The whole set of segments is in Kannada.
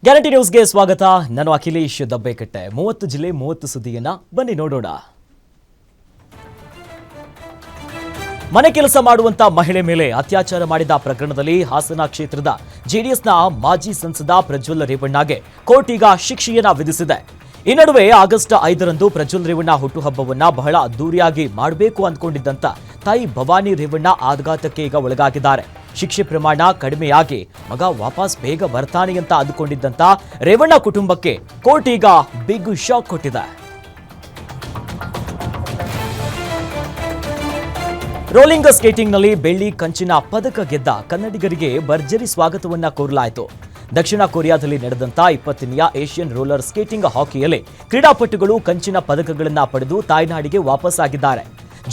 ಗ್ಯಾರಂಟಿ ನ್ಯೂಸ್ಗೆ ಸ್ವಾಗತ. ನಾನು ಅಖಿಲೇಶ್ ದಬ್ಬೆಕಟ್ಟೆ. 30 ಜಿಲ್ಲೆ 30 ಸುದ್ದಿಯನ್ನ ಬನ್ನಿ ನೋಡೋಣ. ಮನೆ ಕೆಲಸ ಮಾಡುವಂತ ಮಹಿಳೆ ಮೇಲೆ ಅತ್ಯಾಚಾರ ಮಾಡಿದ ಪ್ರಕರಣದಲ್ಲಿ ಹಾಸನ ಕ್ಷೇತ್ರದ ಜೆಡಿಎಸ್ನ ಮಾಜಿ ಸಂಸದ ಪ್ರಜ್ವಲ್ ರೇವಣ್ಣಗೆ ಕೋರ್ಟ್ ಈಗ ಶಿಕ್ಷೆಯನ್ನ ವಿಧಿಸಿದೆ. ಈ ನಡುವೆ ಆಗಸ್ಟ್ 5ರಂದು ಪ್ರಜ್ವಲ್ ರೇವಣ್ಣ ಹುಟ್ಟುಹಬ್ಬವನ್ನ ಬಹಳ ಅದ್ದೂರಿಯಾಗಿ ಮಾಡಬೇಕು ಅಂದ್ಕೊಂಡಿದ್ದಂತ ತಾಯಿ ಭವಾನಿ ರೇವಣ್ಣ ಆಘಾತಕ್ಕೆ ಈಗ ಒಳಗಾಗಿದ್ದಾರೆ. ಶಿಕ್ಷೆ ಪ್ರಮಾಣ ಕಡಿಮೆಯಾಗಿ ಮಗ ವಾಪಸ್ ಬೇಗ ಬರ್ತಾನೆ ಅಂತ ಅಂದುಕೊಂಡಿದ್ದಂತ ರೇವಣ್ಣ ಕುಟುಂಬಕ್ಕೆ ಕೋರ್ಟ್ ಈಗ ಬಿಗ್ ಶಾಕ್ ಕೊಟ್ಟಿದೆ. ರೋಲಿಂಗ್ ಸ್ಕೇಟಿಂಗ್ನಲ್ಲಿ ಬೆಳ್ಳಿ ಕಂಚಿನ ಪದಕ ಗೆದ್ದ ಕನ್ನಡಿಗರಿಗೆ ಭರ್ಜರಿ ಸ್ವಾಗತವನ್ನ ಕೋರಲಾಯಿತು. ದಕ್ಷಿಣ ಕೊರಿಯಾದಲ್ಲಿ ನಡೆದಂತ 20ನೇ ಏಷ್ಯನ್ ರೋಲರ್ ಸ್ಕೇಟಿಂಗ್ ಹಾಕಿಯಲ್ಲಿ ಕ್ರೀಡಾಪಟುಗಳು ಕಂಚಿನ ಪದಕಗಳನ್ನು ಪಡೆದು ತಾಯ್ನಾಡಿಗೆ ವಾಪಸ್ ಆಗಿದ್ದಾರೆ.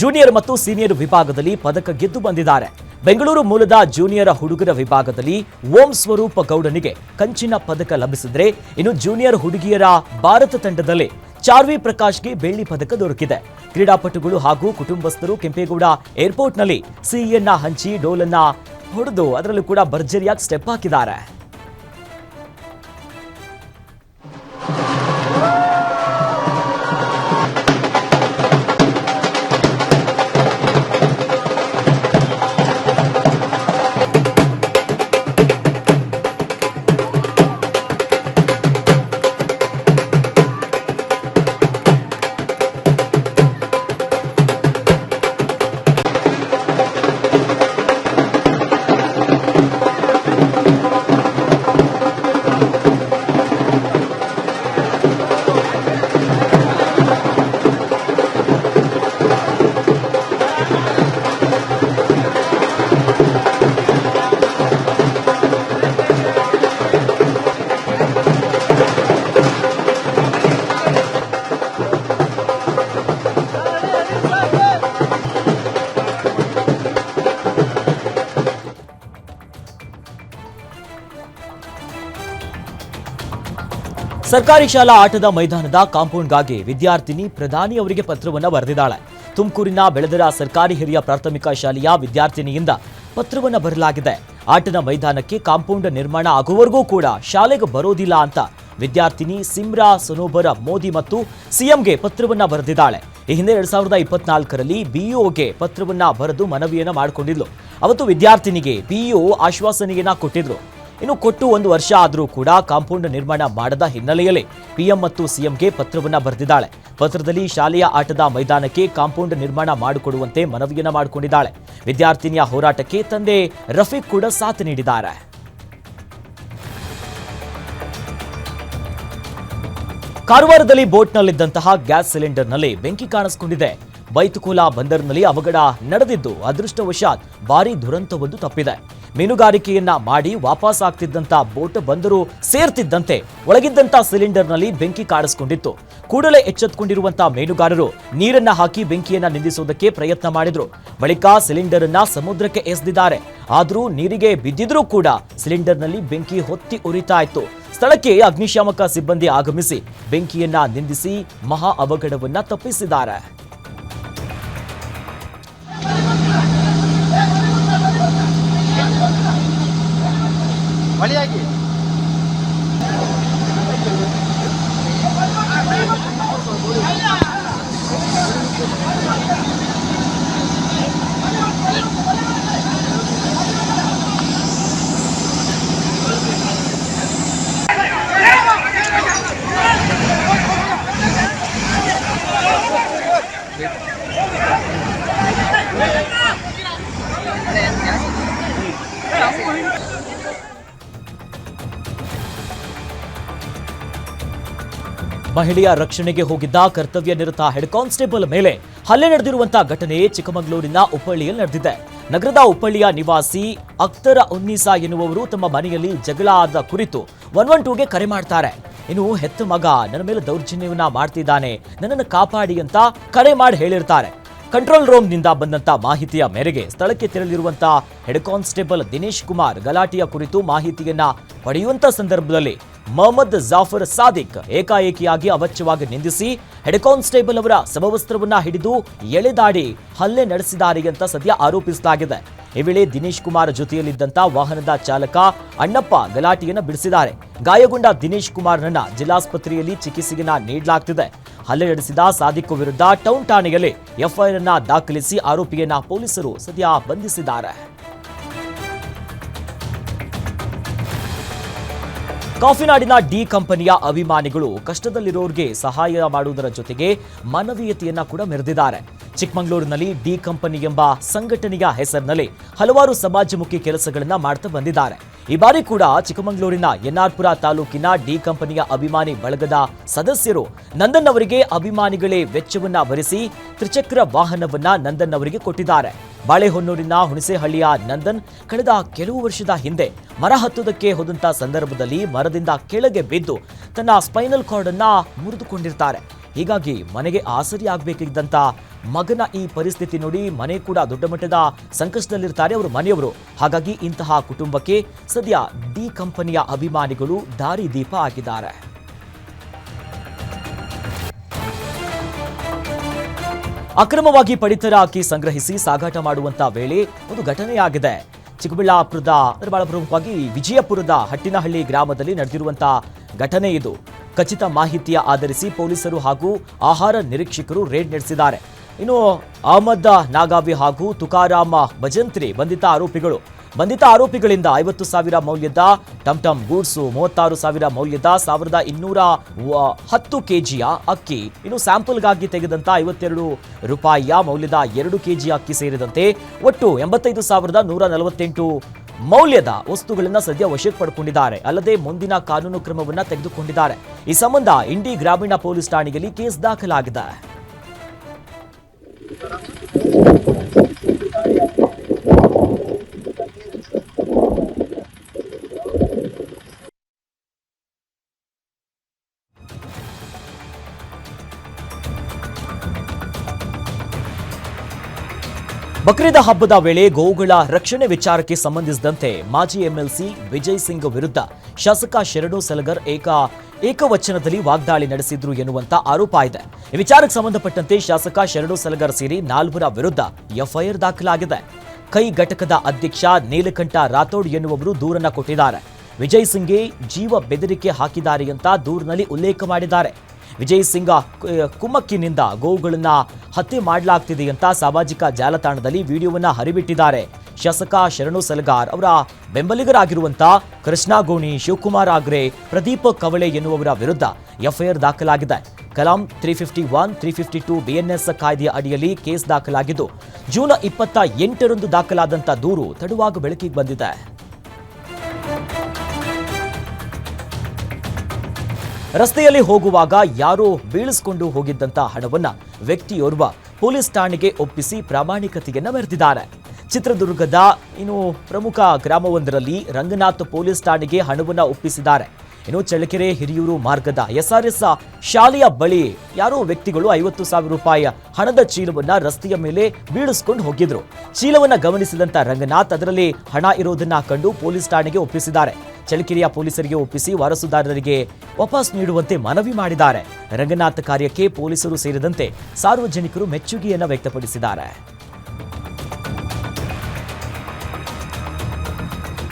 ಜೂನಿಯರ್ ಮತ್ತು ಸೀನಿಯರ್ ವಿಭಾಗದಲ್ಲಿ ಪದಕ ಗೆದ್ದು ಬಂದಿದ್ದಾರೆ. ಬೆಂಗಳೂರು ಮೂಲದ ಜೂನಿಯರ್ ಹುಡುಗರ ವಿಭಾಗದಲ್ಲಿ ಓಂ ಸ್ವರೂಪ್ ಗೌಡನಿಗೆ ಕಂಚಿನ ಪದಕ ಲಭಿಸಿದ್ರೆ, ಇನ್ನು ಜೂನಿಯರ್ ಹುಡುಗಿಯರ ಭಾರತ ತಂಡದಲ್ಲಿ ಚಾರ್ವಿ ಪ್ರಕಾಶ್ಗೆ ಬೆಳ್ಳಿ ಪದಕ ದೊರಕಿದೆ. ಕ್ರೀಡಾಪಟುಗಳು ಹಾಗೂ ಕುಟುಂಬಸ್ಥರು ಕೆಂಪೇಗೌಡ ಏರ್ಪೋರ್ಟ್ನಲ್ಲಿ ಸಿಹಿಯನ್ನ ಹಂಚಿ ಡೋಲನ್ನ ಹೊಡೆದು ಅದರಲ್ಲೂ ಕೂಡ ಭರ್ಜರಿಯಾಗಿ ಸ್ಟೆಪ್ ಹಾಕಿದ್ದಾರೆ. ಸರ್ಕಾರಿ ಶಾಲಾ ಆಟದ ಮೈದಾನದ ಕಾಂಪೌಂಡ್ಗಾಗಿ ವಿದ್ಯಾರ್ಥಿನಿ ಪ್ರಧಾನಿ ಅವರಿಗೆ ಪತ್ರವನ್ನು ಬರೆದಿದ್ದಾಳೆ. ತುಮಕೂರಿನ ಬೆಳದರ ಸರ್ಕಾರಿ ಹಿರಿಯ ಪ್ರಾಥಮಿಕ ಶಾಲೆಯ ವಿದ್ಯಾರ್ಥಿನಿಯಿಂದ ಪತ್ರವನ್ನು ಬರೆಯಲಾಗಿದೆ. ಆಟದ ಮೈದಾನಕ್ಕೆ ಕಾಂಪೌಂಡ್ ನಿರ್ಮಾಣ ಆಗುವವರೆಗೂ ಕೂಡ ಶಾಲೆಗೆ ಬರೋದಿಲ್ಲ ಅಂತ ವಿದ್ಯಾರ್ಥಿನಿ ಸಿಮ್ರಾ ಸೊನೋಬರ ಮೋದಿ ಮತ್ತು ಸಿಎಂಗೆ ಪತ್ರವನ್ನ ಬರೆದಿದ್ದಾಳೆ. ಈ ಹಿಂದೆ 2024ರಲ್ಲಿ ಬಿಇಒಗೆ ಪತ್ರವನ್ನ ಬರೆದು ಮನವಿಯನ್ನ ಮಾಡಿಕೊಂಡಿದ್ಲು. ಅವತ್ತು ವಿದ್ಯಾರ್ಥಿನಿಗೆ ಬಿಇಒ ಆಶ್ವಾಸನೆಯನ್ನ ಕೊಟ್ಟಿದ್ರು. ಇನ್ನು ಕೊಟ್ಟು 1 ವರ್ಷ ಆದರೂ ಕೂಡ ಕಾಂಪೌಂಡ್ ನಿರ್ಮಾಣ ಮಾಡದ ಹಿನ್ನೆಲೆಯಲ್ಲಿ ಪಿಎಂ ಮತ್ತು ಸಿಎಂಗೆ ಪತ್ರವನ್ನ ಬರೆದಿದ್ದಾಳೆ. ಪತ್ರದಲ್ಲಿ ಶಾಲೆಯ ಆಟದ ಮೈದಾನಕ್ಕೆ ಕಾಂಪೌಂಡ್ ನಿರ್ಮಾಣ ಮಾಡಿಕೊಡುವಂತೆ ಮನವಿಯನ್ನ ಮಾಡಿಕೊಂಡಿದ್ದಾಳೆ. ವಿದ್ಯಾರ್ಥಿನಿಯ ಹೋರಾಟಕ್ಕೆ ತಂದೆ ರಫೀಕ್ ಕೂಡ ಸಾಥ್ ನೀಡಿದ್ದಾರೆ. ಕಾರವಾರದಲ್ಲಿ ಬೋಟ್ನಲ್ಲಿದ್ದಂತಹ ಗ್ಯಾಸ್ ಸಿಲಿಂಡರ್ನಲ್ಲಿ ಬೆಂಕಿ ಕಾಣಿಸಿಕೊಂಡಿದೆ. ಬೈತುಕೋಲ ಬಂದರಿನಲ್ಲಿ ಅವಘಡ ನಡೆದಿದ್ದು ಅದೃಷ್ಟವಶಾತ್ ಭಾರೀ ದುರಂತವೊಂದು ತಪ್ಪಿದೆ. ಮೀನುಗಾರಿಕೆಯನ್ನ ಮಾಡಿ ವಾಪಸ್ ಆಗ್ತಿದ್ದಂತ ಬೋಟ್ ಬಂದರು ಸೇರ್ತಿದ್ದಂತೆ ಒಳಗಿದ್ದಂತ ಸಿಲಿಂಡರ್ನಲ್ಲಿ ಬೆಂಕಿ ಕಾಣಿಸಿಕೊಂಡಿತ್ತು. ಕೂಡಲೇ ಎಚ್ಚೆತ್ತುಕೊಂಡಿರುವಂತಹ ಮೀನುಗಾರರು ನೀರನ್ನ ಹಾಕಿ ಬೆಂಕಿಯನ್ನ ನಿಂದಿಸುವುದಕ್ಕೆ ಪ್ರಯತ್ನ ಮಾಡಿದ್ರು. ಬಳಿಕ ಸಿಲಿಂಡರ್ ಅನ್ನ ಸಮುದ್ರಕ್ಕೆ ಎಸೆದಿದ್ದಾರೆ. ಆದರೂ ನೀರಿಗೆ ಬಿದ್ದಿದ್ರೂ ಕೂಡ ಸಿಲಿಂಡರ್ನಲ್ಲಿ ಬೆಂಕಿ ಹೊತ್ತಿ ಉರಿತಾ ಇತ್ತು. ಸ್ಥಳಕ್ಕೆ ಅಗ್ನಿಶಾಮಕ ಸಿಬ್ಬಂದಿ ಆಗಮಿಸಿ ಬೆಂಕಿಯನ್ನ ನಿಂದಿಸಿ ಮಹಾ ಅವಘಡವನ್ನ ತಪ್ಪಿಸಿದ್ದಾರೆ. ಬಲಿಯಾಗಿ ಮಹಿಳೆಯ ರಕ್ಷಣೆಗೆ ಹೋಗಿದ್ದ ಕರ್ತವ್ಯ ನಿರತ ಹೆಡ್ ಕಾನ್ಸ್ಟೇಬಲ್ ಮೇಲೆ ಹಲ್ಲೆ ನಡೆದಿರುವಂತಹ ಘಟನೆ ಚಿಕ್ಕಮಗಳೂರಿನ ಉಪ್ಪಳ್ಳಿಯಲ್ಲಿ ನಡೆದಿದೆ. ನಗರದ ಉಪ್ಪಳ್ಳಿಯ ನಿವಾಸಿ ಅಖ್ತರ್ ಉನ್ನೀಸಾ ಎನ್ನುವವರು ತಮ್ಮ ಮನೆಯಲ್ಲಿ ಜಗಳ ಆದ ಕುರಿತು 112ಗೆ ಕರೆ ಮಾಡ್ತಾರೆ. ಇನ್ನು ಹೆತ್ತ ಮಗ ನನ್ನ ಮೇಲೆ ದೌರ್ಜನ್ಯವನ್ನ ಮಾಡ್ತಿದ್ದಾನೆ, ನನ್ನನ್ನು ಕಾಪಾಡಿ ಅಂತ ಕರೆ ಮಾಡಿ ಹೇಳಿರ್ತಾರೆ. ಕಂಟ್ರೋಲ್ ರೂಮ್ನಿಂದ ಬಂದಂತ ಮಾಹಿತಿಯ ಮೇರೆಗೆ ಸ್ಥಳಕ್ಕೆ ತೆರಳಿರುವಂತ ಹೆಡ್ ಕಾನ್ಸ್ಟೇಬಲ್ ದಿನೇಶ್ ಕುಮಾರ್ ಗಲಾಟೆಯ ಕುರಿತು ಮಾಹಿತಿಯನ್ನ ಪಡೆಯುವಂತ ಸಂದರ್ಭದಲ್ಲಿ ಮೊಹಮ್ಮದ್ ಜಾಫರ್ ಸಾದಿಕ್ ಏಕಾಏಕಿಯಾಗಿ ಅವಾಚ್ಯವಾಗಿ ನಿಂದಿಸಿ ಹೆಡ್ ಕಾನ್ಸ್ಟೇಬಲ್ ಅವರ ಸಮವಸ್ತ್ರವನ್ನ ಹಿಡಿದು ಎಳೆದಾಡಿ ಹಲ್ಲೆ ನಡೆಸಿದ್ದಾರೆ ಅಂತ ಸದ್ಯ ಆರೋಪಿಸಲಾಗಿದೆ. ಈ ವೇಳೆ ದಿನೇಶ್ ಕುಮಾರ್ ಜೊತೆಯಲ್ಲಿದ್ದಂತ ವಾಹನದ ಚಾಲಕ ಅಣ್ಣಪ್ಪ ಗಲಾಟೆಯನ್ನು ಬಿಡಿಸಿದ್ದಾರೆ. ಗಾಯಗೊಂಡ ದಿನೇಶ್ ಕುಮಾರ್ನನ್ನ ಜಿಲ್ಲಾಸ್ಪತ್ರೆಯಲ್ಲಿ ಚಿಕಿತ್ಸೆಯನ್ನ ನೀಡಲಾಗ್ತಿದೆ. ಹಲ್ಲೆ ನಡೆಸಿದ ಸಾದಿಕ್ ವಿರುದ್ಧ ಟೌನ್ ಠಾಣೆಯಲ್ಲಿ ಎಫ್ಐಆರ್ ಅನ್ನ ದಾಖಲಿಸಿ ಆರೋಪಿಯನ್ನ ಪೊಲೀಸರು ಸದ್ಯ ಬಂಧಿಸಿದ್ದಾರೆ. ಕಾಫಿನಾಡಿನ ಡಿ ಕಂಪನಿಯ ಅಭಿಮಾನಿಗಳು ಕಷ್ಟದಲ್ಲಿರೋರಿಗೆ ಸಹಾಯ ಮಾಡುವುದರ ಜೊತೆಗೆ ಮಾನವೀಯತೆಯನ್ನ ಕೂಡ ಮೆರೆದಿದ್ದಾರೆ. ಚಿಕ್ಕಮಗಳೂರಿನಲ್ಲಿ ಡಿ ಕಂಪನಿ ಎಂಬ ಸಂಘಟನೆಯ ಹೆಸರಿನಲ್ಲಿ ಹಲವಾರು ಸಮಾಜಮುಖಿ ಕೆಲಸಗಳನ್ನ ಮಾಡ್ತಾ ಬಂದಿದ್ದಾರೆ. ಈ ಬಾರಿ ಕೂಡ ಚಿಕ್ಕಮಗಳೂರಿನ ಎನ್ಆರ್ಪುರ ತಾಲೂಕಿನ ಡಿ ಕಂಪನಿಯ ಅಭಿಮಾನಿ ಬಳಗದ ಸದಸ್ಯರು ನಂದನ್ ಅವರಿಗೆ ಅಭಿಮಾನಿಗಳೇ ವೆಚ್ಚವನ್ನ ಭರಿಸಿ ತ್ರಿಚಕ್ರ ವಾಹನವನ್ನ ನಂದನ್ ಅವರಿಗೆ ಕೊಟ್ಟಿದ್ದಾರೆ. ಬಾಳೆಹೊನ್ನೂರಿನ ಹುಣಸೇಹಳ್ಳಿಯ ನಂದನ್ ಕಳೆದ ಕೆಲವು ವರ್ಷದ ಹಿಂದೆ ಮರ ಹತ್ತುವುದಕ್ಕೆ ಹೋದಂತ ಸಂದರ್ಭದಲ್ಲಿ ಮರದಿಂದ ಕೆಳಗೆ ಬಿದ್ದು ತನ್ನ ಸ್ಪೈನಲ್ ಕಾರ್ಡ್ ಅನ್ನ ಮುರಿದುಕೊಂಡಿರ್ತಾರೆ. ಹೀಗಾಗಿ ಮನೆಗೆ ಆಸರಿ ಆಗಬೇಕಿದ್ದಂತ ಮಗನ ಈ ಪರಿಸ್ಥಿತಿ ನೋಡಿ ಮನೆ ಕೂಡ ದೊಡ್ಡ ಮಟ್ಟದ ಸಂಕಷ್ಟದಲ್ಲಿರ್ತಾರೆ ಅವರ ಮನೆಯವರು. ಹಾಗಾಗಿ ಇಂತಹ ಕುಟುಂಬಕ್ಕೆ ಸದ್ಯ ಡಿ ಕಂಪನಿಯ ಅಭಿಮಾನಿಗಳು ದಾರಿದೀಪ ಆಗಿದ್ದಾರೆ. ಅಕ್ರಮವಾಗಿ ಪಡಿತರ ಅಕ್ಕಿ ಸಂಗ್ರಹಿಸಿ ಸಾಗಾಟ ಮಾಡುವಂತ ವೇಳೆ ಒಂದು ಘಟನೆಯಾಗಿದೆ. ಚಿಕ್ಕಬಳ್ಳಾಪುರದ ಬಹಳ ಪ್ರಮುಖವಾಗಿ ವಿಜಯಪುರದ ಹಟ್ಟಿನಹಳ್ಳಿ ಗ್ರಾಮದಲ್ಲಿ ನಡೆದಿರುವಂತಹ ಘಟನೆ ಇದು. ಖಚಿತ ಮಾಹಿತಿಯ ಆಧರಿಸಿ ಪೊಲೀಸರು ಹಾಗೂ ಆಹಾರ ನಿರೀಕ್ಷಕರು ರೇಡ್ ನಡೆಸಿದ್ದಾರೆ. ಇನ್ನು ಅಹಮದ್ ನಾಗಾವಿ ಹಾಗೂ ತುಕಾರಾಮ ಭಜಂತ್ರಿ ಬಂಧಿತ ಆರೋಪಿಗಳಿಂದ 50,000 ಮೌಲ್ಯದ ಟಮ್ ಗೂಡ್ಸು, 36,000 ಮೌಲ್ಯದ 1,210 ಕೆಜಿಯ ಅಕ್ಕಿ, ಇನ್ನು ಸ್ಯಾಂಪಲ್ಗಾಗಿ ತೆಗೆದಂತ 52 ರೂಪಾಯಿಯ ಮೌಲ್ಯದ 2 ಕೆಜಿ ಅಕ್ಕಿ ಸೇರಿದಂತೆ ಒಟ್ಟು 85,148 ಮೌಲ್ಯದ ವಸ್ತುಗಳನ್ನು ಸದ್ಯ ವಶಕ್ಕೆ ಪಡೆದುಕೊಂಡಿದ್ದಾರೆ. ಅಲ್ಲದೆ ಮುಂದಿನ ಕಾನೂನು ಕ್ರಮವನ್ನು ತೆಗೆದುಕೊಂಡಿದ್ದಾರೆ. ಈ ಸಂಬಂಧ ಇಂಡಿ ಗ್ರಾಮೀಣ ಪೊಲೀಸ್ ಠಾಣೆಯಲ್ಲಿ ಕೇಸ್ ದಾಖಲಾಗಿದೆ. ಬಕ್ರೀದ್ ಹಬ್ಬದ ವೇಳೆ ಗೋವುಗಳ ರಕ್ಷಣೆ ವಿಚಾರಕ್ಕೆ ಸಂಬಂಧಿಸಿದಂತೆ ಮಾಜಿ ಎಂಎಲ್ಸಿ ವಿಜಯ್ ಸಿಂಗ್ ವಿರುದ್ಧ ಶಾಸಕ ಶರಣು ಸಲಗರ್ ಏಕವಚನದಲ್ಲಿ ವಾಗ್ದಾಳಿ ನಡೆಸಿದ್ರು ಎನ್ನುವಂತ ಆರೋಪ ಇದೆ. ಈ ವಿಚಾರಕ್ಕೆ ಸಂಬಂಧಪಟ್ಟಂತೆ ಶಾಸಕ ಶರಣು ಸಲಗರ್ ಸೇರಿ 4 ವಿರುದ್ಧ ಎಫ್ಐಆರ್ ದಾಖಲಾಗಿದೆ. ಕೈ ಘಟಕದ ಅಧ್ಯಕ್ಷ ನೀಲಕಂಠ ರಾಥೋಡ್ ಎನ್ನುವವರು ದೂರನ್ನ ಕೊಟ್ಟಿದ್ದಾರೆ. ವಿಜಯ್ ಸಿಂಗ್ಗೆ ಜೀವ ಬೆದರಿಕೆ ಹಾಕಿದ್ದಾರೆ ಅಂತ ದೂರಿನಲ್ಲಿ ಉಲ್ಲೇಖ ಮಾಡಿದ್ದಾರೆ. ವಿಜಯ್ ಸಿಂಗ್ ಕುಮ್ಮಕ್ಕಿನಿಂದ ಗೋವುಗಳನ್ನ ಹತ್ಯೆ ಮಾಡಲಾಗ್ತಿದೆ ಅಂತ ಸಾಮಾಜಿಕ ಜಾಲತಾಣದಲ್ಲಿ ವಿಡಿಯೋವನ್ನ ಹರಿಬಿಟ್ಟಿದ್ದಾರೆ. ಶಾಸಕ ಶರಣು ಸಲಗಾರ್ ಅವರ ಬೆಂಬಲಿಗರಾಗಿರುವಂತಹ ಕೃಷ್ಣ ಗೋಣಿ, ಶಿವಕುಮಾರ್ ಆಗ್ರೆ, ಪ್ರದೀಪ್ ಕವಳೆ ಎನ್ನುವವರ ವಿರುದ್ಧ ಎಫ್ಐಆರ್ ದಾಖಲಾಗಿದೆ. ಕಲಾಂ 351, 352 ಬಿಎನ್ಎಸ್ ಕಾಯ್ದೆಯ ಅಡಿಯಲ್ಲಿ ಕೇಸ್ ದಾಖಲಾಗಿದ್ದು ಜೂನ್ 28ರಂದು ದಾಖಲಾದಂಥ ದೂರು ತಡವಾಗಿ ಬೆಳಕಿಗೆ ಬಂದಿದೆ. ರಸ್ತೆಯಲ್ಲಿ ಹೋಗುವಾಗ ಯಾರೋ ಬೀಳಿಸಿಕೊಂಡು ಹೋಗಿದ್ದಂತ ಹಣವನ್ನ ವ್ಯಕ್ತಿಯೋರ್ವ ಪೊಲೀಸ್ ಠಾಣೆಗೆ ಒಪ್ಪಿಸಿ ಪ್ರಾಮಾಣಿಕತೆಯನ್ನ ಮೆರೆದಿದ್ದಾರೆ. ಚಿತ್ರದುರ್ಗದ ಪ್ರಮುಖ ಗ್ರಾಮವೊಂದರಲ್ಲಿ ರಂಗನಾಥ್ ಪೊಲೀಸ್ ಠಾಣೆಗೆ ಹಣವನ್ನ ಒಪ್ಪಿಸಿದ್ದಾರೆ. ಚಳ್ಳಕೆರೆ ಹಿರಿಯೂರು ಮಾರ್ಗದ ಎಸ್ಆರ್ಎಸ್ ಶಾಲೆಯ ಬಳಿ ಯಾರೋ ವ್ಯಕ್ತಿಗಳು 50,000 ರೂಪಾಯಿ ಹಣದ ಚೀಲವನ್ನ ರಸ್ತೆಯ ಮೇಲೆ ಬೀಳಿಸಿಕೊಂಡು ಹೋಗಿದ್ರು. ಚೀಲವನ್ನ ಗಮನಿಸಿದಂತ ರಂಗನಾಥ್ ಅದರಲ್ಲಿ ಹಣ ಇರೋದನ್ನ ಕಂಡು ಪೊಲೀಸ್ ಠಾಣೆಗೆ ಒಪ್ಪಿಸಿದ್ದಾರೆ. ಚಳ್ಳಕೆರೆಯ ಪೊಲೀಸರಿಗೆ ಒಪ್ಪಿಸಿ ವಾರಸುದಾರರಿಗೆ ವಾಪಸ್ ನೀಡುವಂತೆ ಮನವಿ ಮಾಡಿದ್ದಾರೆ. ರಂಗನಾಥ್ ಕಾರ್ಯಕ್ಕೆ ಪೊಲೀಸರು ಸೇರಿದಂತೆ ಸಾರ್ವಜನಿಕರು ಮೆಚ್ಚುಗೆಯನ್ನ ವ್ಯಕ್ತಪಡಿಸಿದ್ದಾರೆ.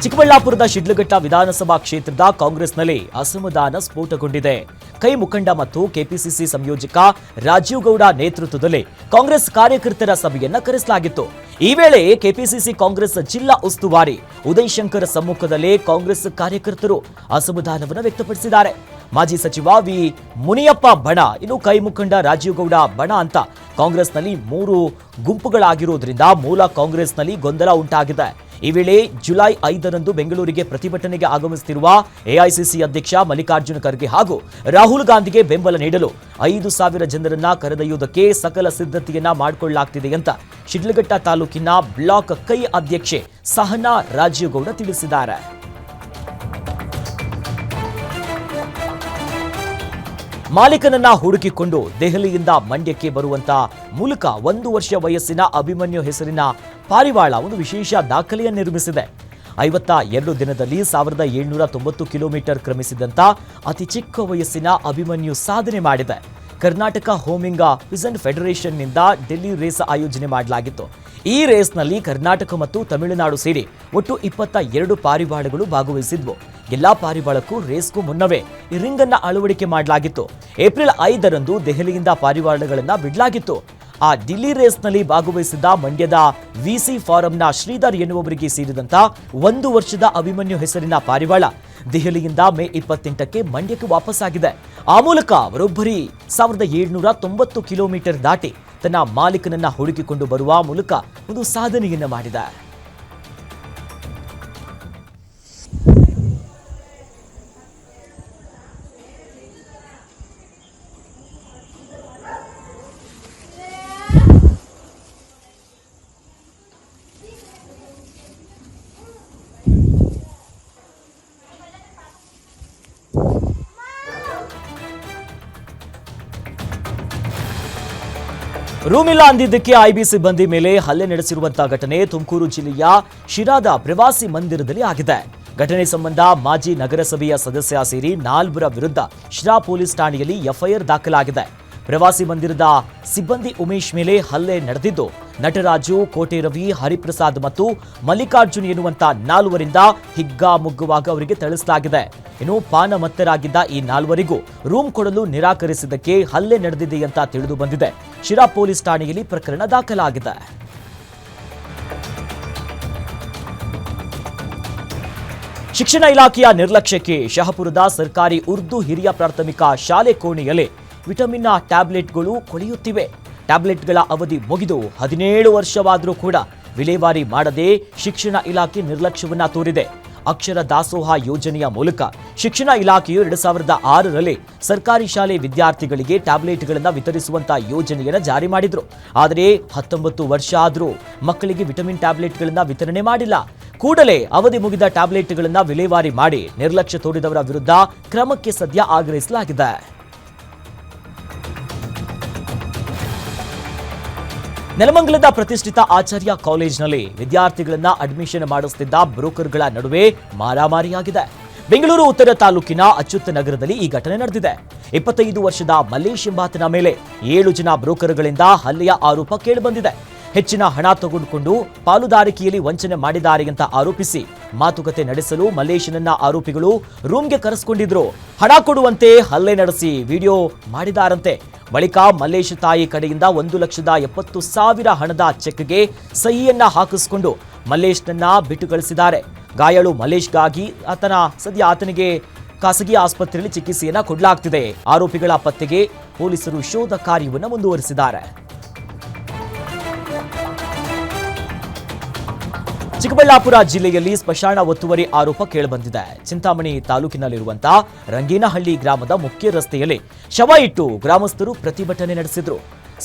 ಚಿಕ್ಕಬಳ್ಳಾಪುರದ ಶಿಡ್ಲಘಟ್ಟ ವಿಧಾನಸಭಾ ಕ್ಷೇತ್ರದ ಕಾಂಗ್ರೆಸ್ನಲ್ಲಿ ಅಸಮಾಧಾನ ಸ್ಫೋಟಗೊಂಡಿದೆ. ಕೈ ಮುಖಂಡ ಮತ್ತು ಕೆಪಿಸಿಸಿ ಸಂಯೋಜಕ ರಾಜೀವ್ ಗೌಡ ನೇತೃತ್ವದಲ್ಲಿ ಕಾಂಗ್ರೆಸ್ ಕಾರ್ಯಕರ್ತರ ಸಭೆಯನ್ನ ಕರೆಸಲಾಗಿತ್ತು. ಈ ವೇಳೆ ಕೆಪಿಸಿಸಿ ಕಾಂಗ್ರೆಸ್ ಜಿಲ್ಲಾ ಉಸ್ತುವಾರಿ ಉದಯ್ ಶಂಕರ್ ಸಮ್ಮುಖದಲ್ಲೇ ಕಾಂಗ್ರೆಸ್ ಕಾರ್ಯಕರ್ತರು ಅಸಮಾಧಾನವನ್ನು ವ್ಯಕ್ತಪಡಿಸಿದ್ದಾರೆ. ಮಾಜಿ ಸಚಿವ ವಿ ಮುನಿಯಪ್ಪ ಬಣ, ಕೈ ಮುಖಂಡ ರಾಜೀವ್ ಗೌಡ ಬಣ ಅಂತ ಕಾಂಗ್ರೆಸ್ನಲ್ಲಿ 3 ಗುಂಪುಗಳಾಗಿರುವುದರಿಂದ ಮೂಲ ಕಾಂಗ್ರೆಸ್ನಲ್ಲಿ ಗೊಂದಲ ಉಂಟಾಗಿದೆ. ಈ ವೇಳೆ ಜುಲೈ 5ರಂದು ಬೆಂಗಳೂರಿಗೆ ಪ್ರತಿಭಟನೆಗೆ ಆಗಮಿಸುತ್ತಿರುವ ಎಐಸಿಸಿ ಅಧ್ಯಕ್ಷ ಮಲ್ಲಿಕಾರ್ಜುನ ಖರ್ಗೆ ಹಾಗೂ ರಾಹುಲ್ ಗಾಂಧಿಗೆ ಬೆಂಬಲ ನೀಡಲು 5,000 ಜನರನ್ನ ಕರೆದೊಯ್ಯುವುದಕ್ಕೆ ಸಕಲ ಸಿದ್ಧತೆಯನ್ನ ಮಾಡಿಕೊಳ್ಳಲಾಗ್ತಿದೆ ಅಂತ ಶಿಡ್ಲಘಟ್ಟ ತಾಲೂಕಿನ ಬ್ಲಾಕ್ ಕೈ ಅಧ್ಯಕ್ಷೆ ಸಹನಾ ರಾಜೀವ್ ಗೌಡ ತಿಳಿಸಿದ್ದಾರೆ. ಮಾಲೀಕನನ್ನ ಹುಡುಕಿಕೊಂಡು ದೆಹಲಿಯಿಂದ ಮಂಡ್ಯಕ್ಕೆ ಬರುವಂತ ಮೂಲಕ 1 ವರ್ಷ ವಯಸ್ಸಿನ ಅಭಿಮನ್ಯು ಹೆಸರಿನ ಪಾರಿವಾಳ ಒಂದು ವಿಶೇಷ ದಾಖಲೆಯನ್ನು ನಿರ್ಮಿಸಿದೆ. 52 ದಿನದಲ್ಲಿ 1790 ಕಿಲೋಮೀಟರ್ ಕ್ರಮಿಸಿದಂತ ಅತಿ ಚಿಕ್ಕ ವಯಸ್ಸಿನ ಅಭಿಮನ್ಯು ಸಾಧನೆ ಮಾಡಿದೆ. ಕರ್ನಾಟಕ ಹೋಮಿಂಗ್ ಪಿಸೆಂಟ್ ಫೆಡರೇಷನ್ನಿಂದ ಡೆಲ್ಲಿ ರೇಸ್ ಆಯೋಜನೆ ಮಾಡಲಾಗಿತ್ತು. ಈ ರೇಸ್ನಲ್ಲಿ ಕರ್ನಾಟಕ ಮತ್ತು ತಮಿಳುನಾಡು ಸೇರಿ ಒಟ್ಟು 22 ಪಾರಿವಾಳಗಳು ಭಾಗವಹಿಸಿದ್ವು. ಎಲ್ಲಾ ಪಾರಿವಾಳಕ್ಕೂ ರೇಸ್ಗೂ ಮುನ್ನವೇ ಈ ರಿಂಗ್ ಅನ್ನ ಅಳವಡಿಕೆ ಮಾಡಲಾಗಿತ್ತು. ಏಪ್ರಿಲ್ 5ರಂದು ದೆಹಲಿಯಿಂದ ಪಾರಿವಾಳಗಳನ್ನ ಬಿಡಲಾಗಿತ್ತು. ಆ ಡಿಲ್ಲಿ ರೇಸ್ನಲ್ಲಿ ಭಾಗವಹಿಸಿದ್ದ ಮಂಡ್ಯದ ವಿಸಿ ಫಾರಂನ ಶ್ರೀಧರ್ ಎನ್ನುವವರಿಗೆ ಸೇರಿದಂತ 1 ವರ್ಷದ ಅಭಿಮನ್ಯು ಹೆಸರಿನ ಪಾರಿವಾಳ ದೆಹಲಿಯಿಂದ ಮೇ 28ಕ್ಕೆ ಮಂಡ್ಯಕ್ಕೆ ವಾಪಸ್ಸಾಗಿದೆ. ಆ ಮೂಲಕ ಬರೋಬ್ಬರಿ 1790 ಕಿಲೋಮೀಟರ್ ದಾಟಿ ತನ್ನ ಮಾಲೀಕನನ್ನ ಹುಡುಕಿಕೊಂಡು ಬರುವ ಮೂಲಕ ಒಂದು ಸಾಧನೆಯನ್ನ ಮಾಡಿದೆ. ರೂಮ್ ಇಲ್ಲ ಅಂದಿದ್ದಕ್ಕೆ ಐಬಿ ಸಿಬ್ಬಂದಿ ಮೇಲೆ ಹಲ್ಲೆ ನಡೆಸಿರುವಂತಹ ಘಟನೆ ತುಮಕೂರು ಜಿಲ್ಲೆಯ ಶಿರಾದ ಪ್ರವಾಸಿ ಮಂದಿರದಲ್ಲಿ ಆಗಿದೆ. ಘಟನೆ ಸಂಬಂಧ ಮಾಜಿ ನಗರಸಭೆಯ ಸದಸ್ಯ ಸೇರಿ 4 ವಿರುದ್ಧ ಶಿರಾ ಪೊಲೀಸ್ ಠಾಣೆಯಲ್ಲಿ ಎಫ್ಐಆರ್ ದಾಖಲಾಗಿದೆ. ಪ್ರವಾಸಿ ಮಂದಿರದ ಸಿಬ್ಬಂದಿ ಉಮೇಶ್ ಮೇಲೆ ಹಲ್ಲೆ ನಡೆದಿದ್ದು ನಟರಾಜು, ಕೋಟೆ ರವಿ, ಹರಿಪ್ರಸಾದ್ ಮತ್ತು ಮಲ್ಲಿಕಾರ್ಜುನ್ ಎನ್ನುವಂತ 4ರಿಂದ ಹಿಗ್ಗಾಮುಗ್ಗವಾಗಿ ಅವರಿಗೆ ಥಳಿಸಲಾಗಿದೆ. ಇನ್ನು ಪಾನಮತ್ತರಾಗಿದ್ದ ಈ 4ವರಿಗೂ ರೂಮ್ ಕೊಡಲು ನಿರಾಕರಿಸಿದ್ದಕ್ಕೆ ಹಲ್ಲೆ ನಡೆದಿದೆ ಅಂತ ತಿಳಿದು ಬಂದಿದೆ. ಶಿರಾ ಪೊಲೀಸ್ ಠಾಣೆಯಲ್ಲಿ ಪ್ರಕರಣ ದಾಖಲಾಗಿದೆ. ಶಿಕ್ಷಣ ಇಲಾಖೆಯ ನಿರ್ಲಕ್ಷ್ಯಕ್ಕೆ ಶಹಾಪುರದ ಸರ್ಕಾರಿ ಉರ್ದು ಹಿರಿಯ ಪ್ರಾಥಮಿಕ ಶಾಲೆ ಕೋಣೆಯಲ್ಲಿ ವಿಟಮಿನ್ ಟ್ಯಾಬ್ಲೆಟ್ಗಳು ಕೊಳೆಯುತ್ತಿವೆ. ಟ್ಯಾಬ್ಲೆಟ್ಗಳ ಅವಧಿ ಮುಗಿದು 17 ವರ್ಷವಾದರೂ ಕೂಡ ವಿಲೇವಾರಿ ಮಾಡದೆ ಶಿಕ್ಷಣ ಇಲಾಖೆ ನಿರ್ಲಕ್ಷ್ಯವನ್ನ ತೋರಿದೆ. ಅಕ್ಷರ ದಾಸೋಹ ಯೋಜನೆಯ ಮೂಲಕ ಶಿಕ್ಷಣ ಇಲಾಖೆಯು 2006ರಲ್ಲಿ ಸರ್ಕಾರಿ ಶಾಲೆ ವಿದ್ಯಾರ್ಥಿಗಳಿಗೆ ಟ್ಯಾಬ್ಲೆಟ್ಗಳನ್ನು ವಿತರಿಸುವಂತ ಯೋಜನೆಯನ್ನು ಜಾರಿ ಮಾಡಿದ್ರು. ಆದರೆ 19 ವರ್ಷ ಆದರೂ ಮಕ್ಕಳಿಗೆ ವಿಟಮಿನ್ ಟ್ಯಾಬ್ಲೆಟ್ಗಳನ್ನು ವಿತರಣೆ ಮಾಡಿಲ್ಲ. ಕೂಡಲೇ ಅವಧಿ ಮುಗಿದ ಟ್ಯಾಬ್ಲೆಟ್ಗಳನ್ನು ವಿಲೇವಾರಿ ಮಾಡಿ ನಿರ್ಲಕ್ಷ್ಯ ತೋರಿದವರ ವಿರುದ್ಧ ಕ್ರಮಕ್ಕೆ ಸದ್ಯ ಆಗ್ರಹಿಸಲಾಗಿದೆ. ನೆಲಮಂಗಲದ ಪ್ರತಿಷ್ಠಿತ ಆಚಾರ್ಯ ಕಾಲೇಜಿನಲ್ಲಿ ವಿದ್ಯಾರ್ಥಿಗಳನ್ನ ಅಡ್ಮಿಷನ್ ಮಾಡಿಸುತ್ತಿದ್ದ ಬ್ರೋಕರ್ಗಳ ನಡುವೆ ಮಾರಾಮಾರಿಯಾಗಿದೆ. ಬೆಂಗಳೂರು ಉತ್ತರ ತಾಲೂಕಿನ ಅಚ್ಯುತ ನಗರದಲ್ಲಿ ಈ ಘಟನೆ ನಡೆದಿದೆ. 25 ವರ್ಷದ ಮಲ್ಲೇಶ್ ಎಂಬಾತನ ಮೇಲೆ 7 ಜನ ಬ್ರೋಕರ್ಗಳಿಂದ ಹಲ್ಲೆಯ ಆರೋಪ ಕೇಳಿಬಂದಿದೆ. ಹೆಚ್ಚಿನ ಹಣ ತೆಗೆದುಕೊಂಡು ಪಾಲುದಾರಿಕೆಯಲ್ಲಿ ವಂಚನೆ ಮಾಡಿದ್ದಾರೆ ಅಂತ ಆರೋಪಿಸಿ ಮಾತುಕತೆ ನಡೆಸಲು ಮಲ್ಲೇಶನನ್ನ ಆರೋಪಿಗಳು ರೂಮ್ಗೆ ಕರೆಸಿಕೊಂಡಿದ್ರು. ಹಣ ಕೊಡುವಂತೆ ಹಲ್ಲೆ ನಡೆಸಿ ವಿಡಿಯೋ ಮಾಡಿದಾರಂತೆ. ಬಳಿಕ ಮಲ್ಲೇಶ್ ತಾಯಿ ಕಡೆಯಿಂದ 1,70,000 ಹಣದ ಚೆಕ್ಗೆ ಸಹಿಯನ್ನ ಹಾಕಿಸಿಕೊಂಡು ಮಲ್ಲೇಶ್ನನ್ನ ಬಿಟ್ಟು ಕಳಿಸಿದ್ದಾರೆ. ಗಾಯಾಳು ಮಲ್ಲೇಶ್ಗಾಗಿ ಆತನಿಗೆ ಖಾಸಗಿ ಆಸ್ಪತ್ರೆಯಲ್ಲಿ ಚಿಕಿತ್ಸೆಯನ್ನ ಕೊಡಲಾಗ್ತಿದೆ. ಆರೋಪಿಗಳ ಪತ್ತೆಗೆ ಪೊಲೀಸರು ಶೋಧ ಕಾರ್ಯವನ್ನು ಮುಂದುವರಿಸಿದ್ದಾರೆ. ಚಿಕ್ಕಬಳ್ಳಾಪುರ ಜಿಲ್ಲೆಯಲ್ಲಿ ಸ್ಮಶಾನ ಒತ್ತುವರಿ ಆರೋಪ ಕೇಳಿಬಂದಿದೆ. ಚಿಂತಾಮಣಿ ತಾಲೂಕಿನಲ್ಲಿರುವಂತಹ ರಂಗೇನಹಳ್ಳಿ ಗ್ರಾಮದ ಮುಖ್ಯ ರಸ್ತೆಯಲ್ಲಿ ಶವ ಇಟ್ಟು ಗ್ರಾಮಸ್ಥರು ಪ್ರತಿಭಟನೆ ನಡೆಸಿದ್ರು.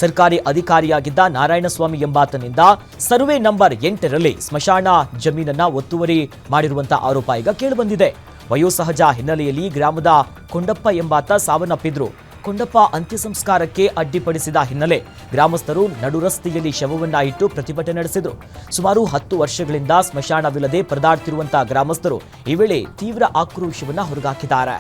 ಸರ್ಕಾರಿ ಅಧಿಕಾರಿಯಾಗಿದ್ದ ನಾರಾಯಣಸ್ವಾಮಿ ಎಂಬಾತನಿಂದ ಸರ್ವೆ ನಂಬರ್ 8ರಲ್ಲಿ ಸ್ಮಶಾನ ಜಮೀನನ್ನ ಒತ್ತುವರಿ ಮಾಡಿರುವಂತಹ ಆರೋಪ ಈಗ ಕೇಳಿಬಂದಿದೆ. ವಯೋಸಹಜ ಹಿನ್ನೆಲೆಯಲ್ಲಿ ಗ್ರಾಮದ ಕೊಂಡಪ್ಪ ಎಂಬಾತ ಸಾವನ್ನಪ್ಪಿದ್ರು. ಕೊಂಡಪ್ಪ ಅಂತ್ಯ ಸಂಸ್ಕಾರಕ್ಕೆ ಅಡ್ಡಿಪಡಿಸಿದ ಹಿನ್ನೆಲೆ ಗ್ರಾಮಸ್ಥರು ನಡುರಸ್ತೆಯಲ್ಲಿ ಶವವನ್ನ ಇಟ್ಟು ಪ್ರತಿಭಟನೆ ನಡೆಸಿದರು. ಸುಮಾರು 10 ವರ್ಷಗಳಿಂದ ಸ್ಮಶಾನವಿಲ್ಲದೆ ಪರದಾಡ್ತಿರುವಂತಹ ಗ್ರಾಮಸ್ಥರು ಈ ವೇಳೆ ತೀವ್ರ ಆಕ್ರೋಶವನ್ನ ಹೊರಗಾಕಿದ್ದಾರೆ.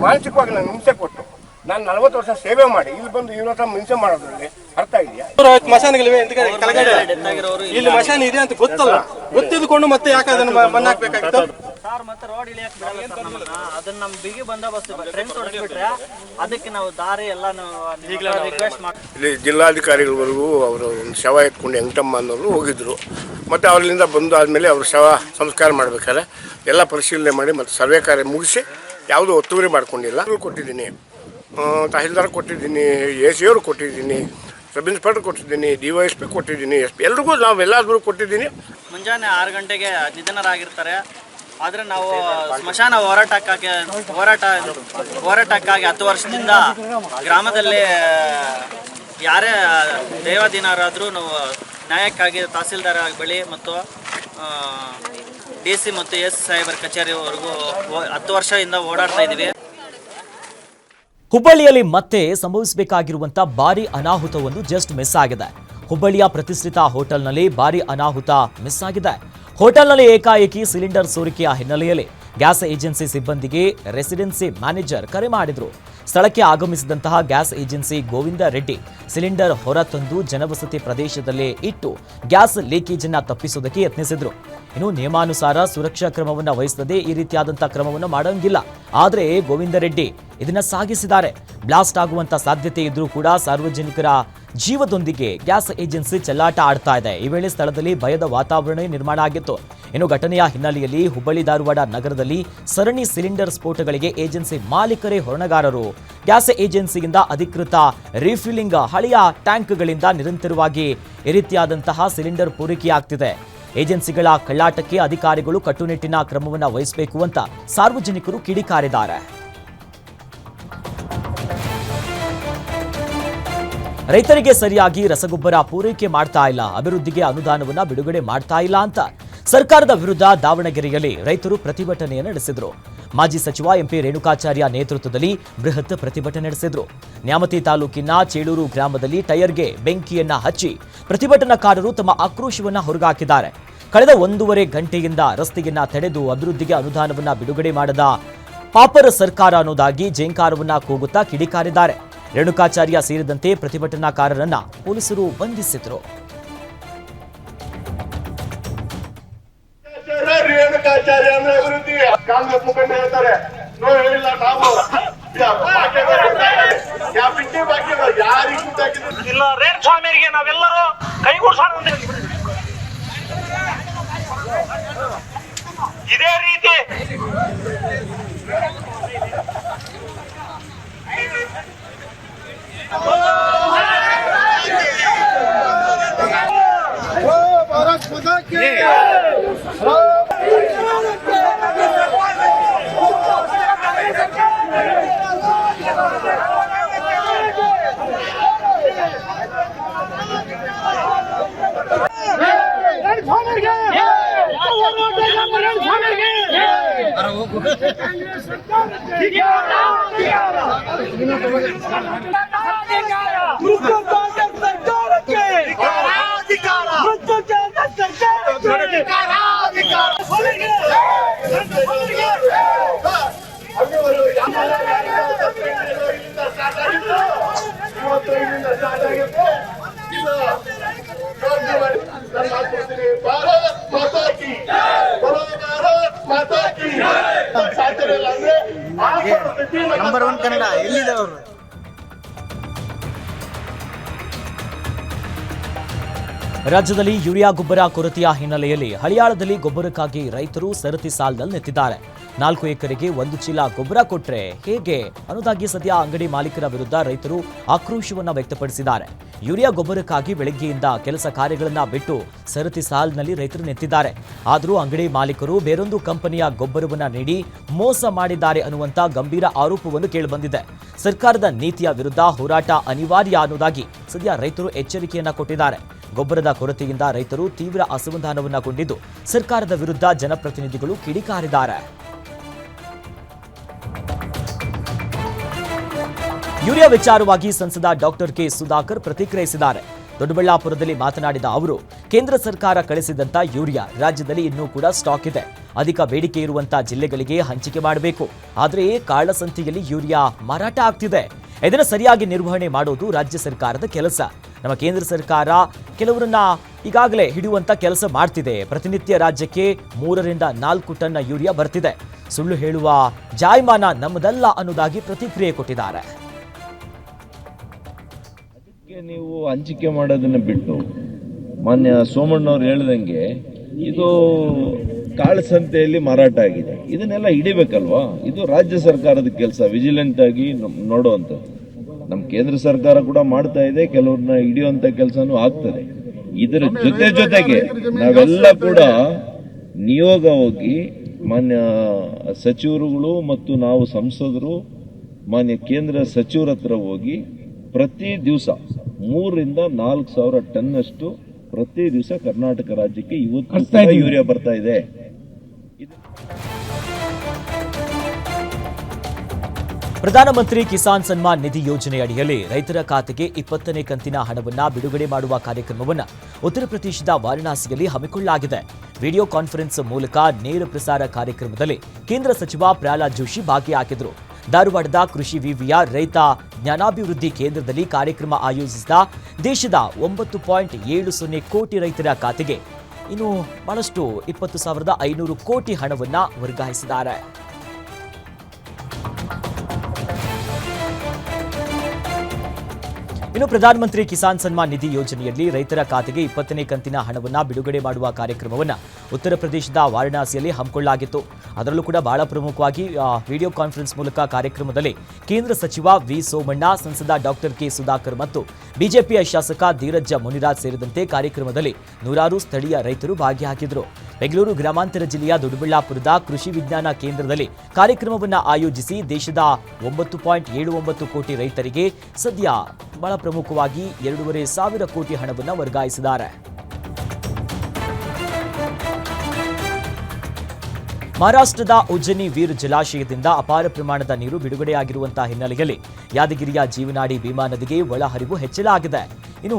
ಮಾನಸಿಕವಾಗಿ ನಾನು ಹಿಂಸೆ ಕೊಟ್ಟು ನಾನು 40 ವರ್ಷ ಸೇವೆ ಮಾಡಿ ಇಲ್ಲಿ ಬಂದು ಇವ್ರ ಹತ್ರ ಹಿಂಸೆ ಮಾಡೋದ್ರಲ್ಲಿ ಅರ್ಥ ಇದೆಯಾ? ಮಶಾನಗಳಿವೆ ಇಲ್ಲಿ ಮಶಾನ ಇದೆ ಅಂತ ಗೊತ್ತಲ್ಲ, ಗೊತ್ತಿದ್ಕೊಂಡು ಮತ್ತೆ ಯಾಕೆ ಅದನ್ನ ಮಣ್ಣು ಹಾಕ್ಬೇಕಾಗಿತ್ತು ಸರ್? ಮತ್ತೆ ರೋಡ್ ಇಳಿಯಕ್ ಬಿಡಲ್ಲ, ಅದನ್ನ ನಮ್ ಬಿಗಿ ಬಂದೋಬಸ್ತ್ ಟ್ರೆಂಡ್ ಹೊಡೆದ್ಬಿಟ್ರೆ ಅದಕ್ಕೆ ನಾವು ದಾರಿ ಎಲ್ಲ ರಿಕ್ವೆಸ್ಟ್ ಮಾಡ್ತೀವಿ. ಇಲ್ಲಿ ಜಿಲ್ಲಾಧಿಕಾರಿಗಳವರೆಗೂ ಅವರು ಒಂದು ಶವ ಎತ್ಕೊಂಡು ಎಂಟಮ್ಮ ಅನ್ನೋರು ಹೋಗಿದ್ರು. ಮತ್ತು ಅವರಿಂದ ಬಂದು ಆದಮೇಲೆ ಅವರು ಶವ ಸಂಸ್ಕಾರ ಮಾಡ್ಬೇಕಾದ್ರೆ ಎಲ್ಲ ಪರಿಶೀಲನೆ ಮಾಡಿ ಮತ್ತು ಸರ್ವೆ ಕಾರ್ಯ ಮುಗಿಸಿ ಯಾವುದೂ ಒತ್ತುವರಿ ಮಾಡ್ಕೊಂಡಿಲ್ಲ. ಕೊಟ್ಟಿದ್ದೀನಿ, ತಹಸೀಲ್ದಾರ್ ಕೊಟ್ಟಿದ್ದೀನಿ, AC ಅವರು ಕೊಟ್ಟಿದ್ದೀನಿ, ಸಬ್ ಇನ್ಸ್ಪೆಕ್ಟರ್ ಕೊಟ್ಟಿದ್ದೀನಿ, DYSP ಕೊಟ್ಟಿದ್ದೀನಿ, SP ಎಲ್ರಿಗೂ ನಾವೆಲ್ಲರೂ ಕೊಟ್ಟಿದ್ದೀನಿ. ಮುಂಜಾನೆ 6 ಗಂಟೆಗೆ ನಿಧನರಾಗಿರ್ತಾರೆ. ಆದರೆ ನಾವು ಸ್ಮಶಾನ ಹೋರಾಟಕ್ಕಾಗಿ 10 ವರ್ಷದಿಂದ ಗ್ರಾಮದಲ್ಲಿ ಯಾರೇ ದೇವಾಧೀನರಾದರೂ ನಾವು ನ್ಯಾಯಕ್ಕಾಗಿ ತಹಸೀಲ್ದಾರ್ ಬಳಿ ಮತ್ತು DC ಮತ್ತು S ಸಾಹೇಬರ ಕಚೇರಿವರೆಗೂ 10 ವರ್ಷದಿಂದ ಓಡಾಡ್ತಾ ಇದ್ದೀವಿ. ಹುಬ್ಬಳ್ಳಿಯಲ್ಲಿ ಮತ್ತೆ ಸಂಭವಿಸಬೇಕಾಗಿರುವಂತಹ ಭಾರಿ ಅನಾಹುತವೊಂದು ಜಸ್ಟ್ ಮಿಸ್ ಆಗಿದೆ. ಹುಬ್ಬಳ್ಳಿಯ ಪ್ರತಿಷ್ಠಿತ ಹೋಟೆಲ್ನಲ್ಲಿ ಭಾರಿ ಅನಾಹುತ ಮಿಸ್ ಆಗಿದೆ. ಹೋಟೆಲ್ನಲ್ಲಿ ಏಕಾಏಕಿ ಸಿಲಿಂಡರ್ ಸೋರಿಕೆಯ ಹಿನ್ನೆಲೆಯಲ್ಲಿ ಗ್ಯಾಸ್ ಏಜೆನ್ಸಿ ಸಿಬ್ಬಂದಿಗೆ ರೆಸಿಡೆನ್ಸಿ ಮ್ಯಾನೇಜರ್ ಕರೆ ಮಾಡಿದ್ರು. ಸ್ಥಳಕ್ಕೆ ಆಗಮಿಸಿದಂತಹ gas agency Govinda Reddy cylinder ಹೊರತಂದು ಜನವಸತಿ ಪ್ರದೇಶದಲ್ಲೇ ಇಟ್ಟು ಗ್ಯಾಸ್ ಲೀಕೇಜ್ ಅನ್ನ ತಪ್ಪಿಸೋದಕ್ಕೆ ಯತ್ನಿಸಿದ್ರು. ಇನ್ನು ನಿಯಮಾನುಸಾರ ಸುರಕ್ಷಾ ಕ್ರಮವನ್ನು ವಹಿಸದೆ ಈ ರೀತಿಯಾದಂತಹ ಕ್ರಮವನ್ನು ಮಾಡೋಂಗಿಲ್ಲ. ಆದರೆ ಗೋವಿಂದ ರೆಡ್ಡಿ ಇದನ್ನ ಸಾಗಿಸಿದ್ದಾರೆ. ಬ್ಲಾಸ್ಟ್ ಆಗುವಂತ ಸಾಧ್ಯತೆ ಇದ್ರೂ ಕೂಡ ಸಾರ್ವಜನಿಕರ ಜೀವದೊಂದಿಗೆ ಗ್ಯಾಸ್ ಏಜೆನ್ಸಿ ಚೆಲ್ಲಾಟ ಆಡ್ತಾ ಇದೆ. ಈ ವೇಳೆ ಸ್ಥಳದಲ್ಲಿ ಭಯದ ವಾತಾವರಣ ನಿರ್ಮಾಣ ಆಗಿತ್ತು. ಇನ್ನು ಘಟನೆಯ ಹಿನ್ನೆಲೆಯಲ್ಲಿ ಹುಬ್ಬಳ್ಳಿ ಧಾರವಾಡ ನಗರದಲ್ಲಿ ಸರಣಿ ಸಿಲಿಂಡರ್ ಸ್ಫೋಟಗಳಿಗೆ ಏಜೆನ್ಸಿ ಮಾಲೀಕರೇ ಹೊಣೆಗಾರರು. ಗ್ಯಾಸ್ ಏಜೆನ್ಸಿಯಿಂದ ಅಧಿಕೃತ ರೀಫಿಲ್ಲಿಂಗ್ ಹಳೆಯ ಟ್ಯಾಂಕ್ಗಳಿಂದ ನಿರಂತರವಾಗಿ ಈ ರೀತಿಯಾದಂತಹ ಸಿಲಿಂಡರ್ ಪೂರೈಕೆಯಾಗ್ತಿದೆ. ಏಜೆನ್ಸಿಗಳ ಕಳ್ಳಾಟಕ್ಕೆ ಅಧಿಕಾರಿಗಳು ಕಟ್ಟುನಿಟ್ಟಿನ ಕ್ರಮವನ್ನು ವಹಿಸಬೇಕು ಅಂತ ಸಾರ್ವಜನಿಕರು ಕಿಡಿಕಾರಿದ್ದಾರೆ. ರೈತರಿಗೆ ಸರಿಯಾಗಿ ರಸಗೊಬ್ಬರ ಪೂರೈಕೆ ಮಾಡ್ತಾ ಇಲ್ಲ, ಅಭಿವೃದ್ಧಿಗೆ ಅನುದಾನವನ್ನ ಬಿಡುಗಡೆ ಮಾಡ್ತಾ ಇಲ್ಲ ಅಂತ ಸರ್ಕಾರದ ವಿರುದ್ಧ ದಾವಣಗೆರೆಯಲ್ಲಿ ರೈತರು ಪ್ರತಿಭಟನೆಯನ್ನು ನಡೆಸಿದರು. ಮಾಜಿ ಸಚಿವ ಎಂಪಿ ರೇಣುಕಾಚಾರ್ಯ ನೇತೃತ್ವದಲ್ಲಿ ಬೃಹತ್ ಪ್ರತಿಭಟನೆ ನಡೆಸಿದ್ರು. ನ್ಯಾಮತಿ ತಾಲೂಕಿನ ಚೇಳೂರು ಗ್ರಾಮದಲ್ಲಿ ಟೈರ್ಗೆ ಬೆಂಕಿಯನ್ನ ಹಚ್ಚಿ ಪ್ರತಿಭಟನಾಕಾರರು ತಮ್ಮ ಆಕ್ರೋಶವನ್ನ ಹೊರಗಾಕಿದ್ದಾರೆ. ಕಳೆದ 1.5 ಗಂಟೆಯಿಂದ ರಸ್ತೆಯನ್ನ ತಡೆದು ಅಭಿವೃದ್ಧಿಗೆ ಅನುದಾನವನ್ನ ಬಿಡುಗಡೆ ಮಾಡದ ಪಾಪರ ಸರ್ಕಾರ ಅನ್ನೋದಾಗಿ ಜೇಂಕಾರವನ್ನ ಕೂಗುತ್ತಾ ಕಿಡಿಕಾರಿದ್ದಾರೆ. ರೇಣುಕಾಚಾರ್ಯ ಸೇರಿದಂತೆ ಪ್ರತಿಭಟನಾಕಾರರನ್ನ ಪೊಲೀಸರು ಬಂಧಿಸಿದ್ರು. ರೇಣುಕಾಚಾರ್ಯ ಅಂದ್ರೆ ಅಭಿವೃದ್ಧಿ ಕಾಂಗ್ರೆಸ್ ಮುಖಂಡ ಹೇಳ್ತಾರೆ. ನಾವು ಹೇಳಿಲ್ಲ, ನಾವು ಇಲ್ಲ. ರೇಣುಸ್ವಾಮಿಯರಿಗೆ ನಾವೆಲ್ಲರೂ ಕೈಗೂಡಿಸೋಣ. ಇದೇ ರೀತಿ ನಂಬರ್ 1 ಕನ್ನಡ ಎಲ್ಲಿದೆ ಅವರು? ರಾಜ್ಯದಲ್ಲಿ ಯೂರಿಯಾ ಗೊಬ್ಬರ ಕೊರತೆಯ ಹಿನ್ನೆಲೆಯಲ್ಲಿ ಹಳಿಯಾಳದಲ್ಲಿ ಗೊಬ್ಬರಕ್ಕಾಗಿ ರೈತರು ಸರತಿ ಸಾಲಿನಲ್ಲಿ ನಿಂತಿದ್ದಾರೆ. 4 ಎಕರೆಗೆ 1 ಚೀಲ ಗೊಬ್ಬರ ಕೊಟ್ರೆ ಹೇಗೆ ಅನ್ನೋದಾಗಿ ಸದ್ಯ ಅಂಗಡಿ ಮಾಲೀಕರ ವಿರುದ್ಧ ರೈತರು ಆಕ್ರೋಶವನ್ನ ವ್ಯಕ್ತಪಡಿಸಿದ್ದಾರೆ. ಯೂರಿಯಾ ಗೊಬ್ಬರಕ್ಕಾಗಿ ಬೆಳಗ್ಗೆಯಿಂದ ಕೆಲಸ ಕಾರ್ಯಗಳನ್ನ ಬಿಟ್ಟು ಸರತಿ ಸಾಲಿನಲ್ಲಿ ರೈತರು ನಿಂತಿದ್ದಾರೆ. ಆದರೂ ಅಂಗಡಿ ಮಾಲೀಕರು ಬೇರೊಂದು ಕಂಪನಿಯ ಗೊಬ್ಬರವನ್ನ ನೀಡಿ ಮೋಸ ಮಾಡಿದ್ದಾರೆ ಅನ್ನುವಂತ ಗಂಭೀರ ಆರೋಪವನ್ನು ಕೇಳಿಬಂದಿದೆ. ಸರ್ಕಾರದ ನೀತಿಯ ವಿರುದ್ಧ ಹೋರಾಟ ಅನಿವಾರ್ಯ ಅನ್ನೋದಾಗಿ ಸದ್ಯ ರೈತರು ಎಚ್ಚರಿಕೆಯನ್ನ ಕೊಟ್ಟಿದ್ದಾರೆ. ಗೊಬ್ಬರದ ಕೊರತೆಯಿಂದ ರೈತರು ತೀವ್ರ ಅಸಮಾಧಾನವನ್ನಗೊಂಡಿದ್ದು ಸರ್ಕಾರದ ವಿರುದ್ಧ ಜನಪ್ರತಿನಿಧಿಗಳು ಕಿಡಿಕಾರಿದ್ದಾರೆ. ಯೂರಿಯಾ ವಿಚಾರವಾಗಿ ಸಂಸದ ಡಾಕ್ಟರ್ ಕೆ ಸುಧಾಕರ್ ಪ್ರತಿಕ್ರಿಯಿಸಿದ್ದಾರೆ. ದೊಡ್ಡಬಳ್ಳಾಪುರದಲ್ಲಿ ಮಾತನಾಡಿದ ಅವರು, ಕೇಂದ್ರ ಸರ್ಕಾರ ಕಳಿಸಿದಂತ ಯೂರಿಯಾ ರಾಜ್ಯದಲ್ಲಿ ಇನ್ನೂ ಕೂಡ ಸ್ಟಾಕ್ ಇದೆ. ಅಧಿಕ ಬೇಡಿಕೆ ಇರುವಂತಹ ಜಿಲ್ಲೆಗಳಿಗೆ ಹಂಚಿಕೆ ಮಾಡಬೇಕು. ಆದರೆ ಕಾಳಸಂತೆಯಲ್ಲಿ ಯೂರಿಯಾ ಮಾರಾಟ ಆಗ್ತಿದೆ. ಇದನ್ನು ಸರಿಯಾಗಿ ನಿರ್ವಹಣೆ ಮಾಡೋದು ರಾಜ್ಯ ಸರ್ಕಾರದ ಕೆಲಸ. ನಮ್ಮ ಕೇಂದ್ರ ಸರ್ಕಾರ ಕೆಲವರನ್ನ ಈಗಾಗಲೇ ಹಿಡಿಯುವಂತ ಕೆಲಸ ಮಾಡ್ತಿದೆ. ಪ್ರತಿನಿತ್ಯ ರಾಜ್ಯಕ್ಕೆ 3 ರಿಂದ 4 ಟನ್ ಯೂರಿಯಾ ಬರ್ತಿದೆ. ಸುಳ್ಳು ಹೇಳುವ ಜಾಯಮಾನ ನಮ್ಮದಲ್ಲ ಅನ್ನೋದಾಗಿ ಪ್ರತಿಕ್ರಿಯೆ ಕೊಟ್ಟಿದ್ದಾರೆ. ಅದಕ್ಕೆ ನೀವು ಹಂಚಿಕೆ ಮಾಡೋದನ್ನ ಬಿಟ್ಟು ಮಾನ್ಯ ಸೋಮಣ್ಣವ್ರು ಹೇಳಿದಂಗೆ ಇದು ಕಾಳಸಂತೆಯಲ್ಲಿ ಮಾರಾಟ ಆಗಿದೆ. ಇದನ್ನೆಲ್ಲ ಹಿಡಿಬೇಕಲ್ವಾ? ಇದು ರಾಜ್ಯ ಸರ್ಕಾರದ ಕೆಲಸ, ವಿಜಿಲೆಂಟ್ ಆಗಿ ನೋಡುವಂಥದ್ದು. ನಮ್ಮ ಕೇಂದ್ರ ಸರ್ಕಾರ ಕೂಡ ಮಾಡ್ತಾ ಇದೆ, ಕೆಲವ್ರನ್ನ ಹಿಡಿಯುವಂತ ಕೆಲಸನೂ ಆಗ್ತದೆ. ಇದರ ಜೊತೆಗೆ ನಾವೆಲ್ಲ ಕೂಡ ನಿಯೋಗ ಹೋಗಿ ಮಾನ್ಯ ಸಚಿವರುಗಳು ಮತ್ತು ನಾವು ಸಂಸದರು ಮಾನ್ಯ ಕೇಂದ್ರ ಸಚಿವರ ಹತ್ರ ಹೋಗಿ ಪ್ರತಿ ದಿವಸ 3 ರಿಂದ 4 ಸಾವಿರ ಟನ್ ಅಷ್ಟು ಪ್ರತಿ ದಿವಸ ಕರ್ನಾಟಕ ರಾಜ್ಯಕ್ಕೆ ಇವತ್ತು ಯೂರಿಯಾ ಬರ್ತಾ ಇದೆ. ಪ್ರಧಾನಮಂತ್ರಿ ಕಿಸಾನ್ ಸನ್ಮಾನ್ ನಿಧಿ ಯೋಜನೆ ಅಡಿಯಲ್ಲಿ ರೈತರ ಖಾತೆಗೆ 20ನೇ ಕಂತಿನ ಹಣವನ್ನು ಬಿಡುಗಡೆ ಮಾಡುವ ಕಾರ್ಯಕ್ರಮವನ್ನು ಉತ್ತರ ಪ್ರದೇಶದ ವಾರಣಾಸಿಯಲ್ಲಿ ಹಮ್ಮಿಕೊಳ್ಳಲಾಗಿದೆ. ವಿಡಿಯೋ ಕಾನ್ಫರೆನ್ಸ್ ಮೂಲಕ ನೇರ ಪ್ರಸಾರ ಕಾರ್ಯಕ್ರಮದಲ್ಲಿ ಕೇಂದ್ರ ಸಚಿವ ಪ್ರಹ್ಲಾದ್ ಜೋಶಿ ಭಾಗಿಯಾಗಿದ್ದರು. ಧಾರವಾಡದ ಕೃಷಿ ವಿವಿಯ ರೈತ ಜ್ಞಾನಾಭಿವೃದ್ಧಿ ಕೇಂದ್ರದಲ್ಲಿ ಕಾರ್ಯಕ್ರಮ ಆಯೋಜಿಸಿದ ದೇಶದ 9.70 ಕೋಟಿ ರೈತರ ಖಾತೆಗೆ ಇನ್ನು ಬಹಳಷ್ಟು 20,500 ಕೋಟಿ ಹಣವನ್ನು ವರ್ಗಾಯಿಸಿದ್ದಾರೆ. ಇನ್ನು ಪ್ರಧಾನಮಂತ್ರಿ ಕಿಸಾನ್ ಸನ್ಮಾನ್ ನಿಧಿ ಯೋಜನೆಯಲ್ಲಿ ರೈತರ ಖಾತೆಗೆ 20ನೇ ಕಂತಿನ ಹಣವನ್ನು ಬಿಡುಗಡೆ ಮಾಡುವ ಕಾರ್ಯಕ್ರಮವನ್ನು ಉತ್ತರ ಪ್ರದೇಶದ ವಾರಣಾಸಿಯಲ್ಲಿ ಹಮ್ಮಿಕೊಳ್ಳಲಾಗಿತ್ತು. ಅದರಲ್ಲೂ ಕೂಡ ಬಹಳ ಪ್ರಮುಖವಾಗಿ ವಿಡಿಯೋ ಕಾನ್ಫರೆನ್ಸ್ ಮೂಲಕ ಕಾರ್ಯಕ್ರಮದಲ್ಲಿ ಕೇಂದ್ರ ಸಚಿವ ವಿ ಸೋಮಣ್ಣ, ಸಂಸದ ಡಾಕ್ಟರ್ ಕೆ ಸುಧಾಕರ್ ಮತ್ತು ಬಿಜೆಪಿಯ ಶಾಸಕ ಧೀರಜ್ ಮುನಿರಾಜ್ ಸೇರಿದಂತೆ ಕಾರ್ಯಕ್ರಮದಲ್ಲಿ ನೂರಾರು ಸ್ಥಳೀಯ ರೈತರು ಭಾಗಿಯಾಗಿದ್ದರು. ಬೆಂಗಳೂರು ಗ್ರಾಮಾಂತರ ಜಿಲ್ಲೆಯ ದೊಡ್ಡಬಳ್ಳಾಪುರದ ಕೃಷಿ ವಿಜ್ಞಾನ ಕೇಂದ್ರದಲ್ಲಿ ಕಾರ್ಯಕ್ರಮವನ್ನು ಆಯೋಜಿಸಿ ದೇಶದ 9.79 ಕೋಟಿ ರೈತರಿಗೆ ಸದ್ಯ ಬಹಳ ಪ್ರಮುಖವಾಗಿ 2,500 ಕೋಟಿ ಹಣವನ್ನು ವರ್ಗಾಯಿಸಿದ್ದಾರೆ. ಮಹಾರಾಷ್ಟ್ರದ ಉಜ್ಜನಿ ವೀರ್ ಜಲಾಶಯದಿಂದ ಅಪಾರ ಪ್ರಮಾಣದ ನೀರು ಬಿಡುಗಡೆಯಾಗಿರುವಂತಹ ಹಿನ್ನೆಲೆಯಲ್ಲಿ ಯಾದಗಿರಿಯ ಜೀವನಾಡಿ ಭೀಮಾ ನದಿಗೆ ಒಳಹರಿವು ಹೆಚ್ಚಳಾಗಿದೆ. ಇನ್ನು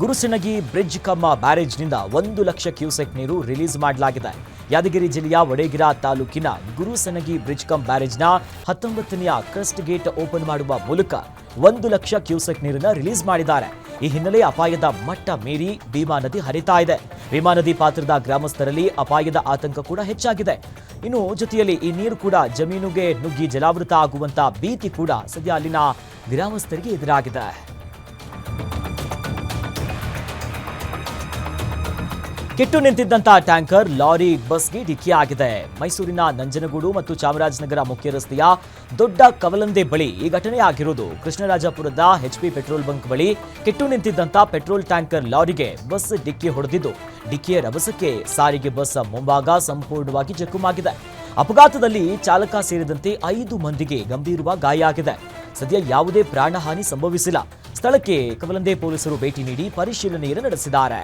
ಗುರುಸಣಗಿ ಬ್ರಿಡ್ಜ್ ಕಮ್ ಬ್ಯಾರೇಜ್ನಿಂದ 1 ಲಕ್ಷ ಕ್ಯೂಸೆಕ್ ನೀರು ರಿಲೀಸ್ ಮಾಡಲಾಗಿದೆ. ಯಾದಗಿರಿ ಜಿಲ್ಲೆಯ ವಡೇಗಿರ ತಾಲೂಕಿನ ಗುರುಸಣಗಿ ಬ್ರಿಡ್ಜ್ ಕಮ್ ಬ್ಯಾರೇಜ್ನ 19ನೇ ಕ್ರಸ್ಟ್ ಗೇಟ್ ಓಪನ್ ಮಾಡುವ ಮೂಲಕ 1 ಲಕ್ಷ ಕ್ಯೂಸೆಕ್ ನೀರನ್ನು ರಿಲೀಸ್ ಮಾಡಿದ್ದಾರೆ. ಈ ಹಿನ್ನೆಲೆ ಅಪಾಯದ ಮಟ್ಟ ಮೀರಿ ಭೀಮಾ ನದಿ ಹರಿತಾ ಇದೆ. ಭೀಮಾ ನದಿ ಪಾತ್ರದ ಗ್ರಾಮಸ್ಥರಲ್ಲಿ ಅಪಾಯದ ಆತಂಕ ಕೂಡ ಹೆಚ್ಚಾಗಿದೆ. ಇನ್ನು ಜೊತೆಯಲ್ಲಿ ಈ ನೀರು ಕೂಡ ಜಮೀನುಗೆ ನುಗ್ಗಿ ಜಲಾವೃತ ಆಗುವಂತ ಭೀತಿ ಕೂಡ ಸದ್ಯ ಅಲ್ಲಿನ ಗ್ರಾಮಸ್ಥರಿಗೆ ಎದುರಾಗಿದೆ. ಕೆಟ್ಟು ನಿಂತಿದ್ದಂತಹ ಟ್ಯಾಂಕರ್ ಲಾರಿ ಬಸ್ಗೆ ಡಿಕ್ಕಿಯಾಗಿದೆ. ಮೈಸೂರಿನ ನಂಜನಗೂಡು ಮತ್ತು ಚಾಮರಾಜನಗರ ಮುಖ್ಯ ರಸ್ತೆಯ ದೊಡ್ಡ ಕವಲಂದೆ ಬಳಿ ಈ ಘಟನೆ ಆಗಿರುವುದು. ಕೃಷ್ಣರಾಜಪುರದ HP ಪೆಟ್ರೋಲ್ ಬಂಕ್ ಬಳಿ ಕೆಟ್ಟು ನಿಂತಿದ್ದಂತಹ ಪೆಟ್ರೋಲ್ ಟ್ಯಾಂಕರ್ ಲಾರಿಗೆ ಬಸ್ ಡಿಕ್ಕಿ ಹೊಡೆದಿದ್ದು, ಡಿಕ್ಕಿಯ ರಭಸಕ್ಕೆ ಸಾರಿಗೆ ಬಸ್ ಮುಂಭಾಗ ಸಂಪೂರ್ಣವಾಗಿ ಜಖಮಾಗಿದೆ. ಅಪಘಾತದಲ್ಲಿ ಚಾಲಕ ಸೇರಿದಂತೆ 5 ಮಂದಿಗೆ ಗಂಭೀರವಾಗಿ ಗಾಯ ಆಗಿದೆ. ಸದ್ಯ ಯಾವುದೇ ಪ್ರಾಣಹಾನಿ ಸಂಭವಿಸಿಲ್ಲ. ಸ್ಥಳಕ್ಕೆ ಕವಲಂದೆ ಪೊಲೀಸರು ಭೇಟಿ ನೀಡಿ ಪರಿಶೀಲನೆಯನ್ನು ನಡೆಸಿದ್ದಾರೆ.